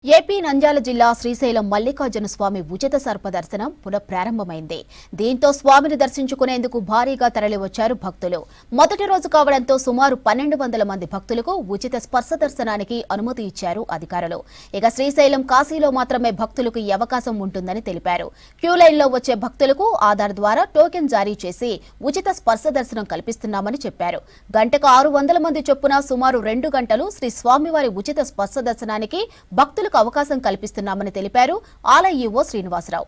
AP Nandyal జిల్లా శ్రీశైలం మల్లికార్జున స్వామి ఉచిత సర్పదర్శనం పునఃప్రారంభమైంది. దీంతో స్వామిని దర్శించుకునేందుకు భారీగా తరలివచ్చారు భక్తులు. మొదటి రోజు కావడంతో సుమారు 1200 మంది భక్తులకు ఉచిత స్పర్శ దర్శనానికి అనుమతి ఇచ్చారు అధికారులు. ఇక శ్రీశైలం కాశీలో మాత్రమే భక్తులకు ఈ అవకాశం ఉంటుందని తెలిపారు. క్యూ లైన్లో వచ్చే భక్తులకు ఆధార్ ద్వారా టోకెన్ జారీ చేసి ఉచిత స్పర్శ దర్శనం కల్పిస్తున్నామని చెప్పారు. గంటకు 600 మంది చొప్పున సుమారు 2 గంటలు శ్రీ స్వామివారి ఉచిత స్పర్శ దర్శనానికి భక్తులు అవకాశం కల్పిస్తున్నామని తెలిపారు ఆలయ ఈవో శ్రీనివాసరావు.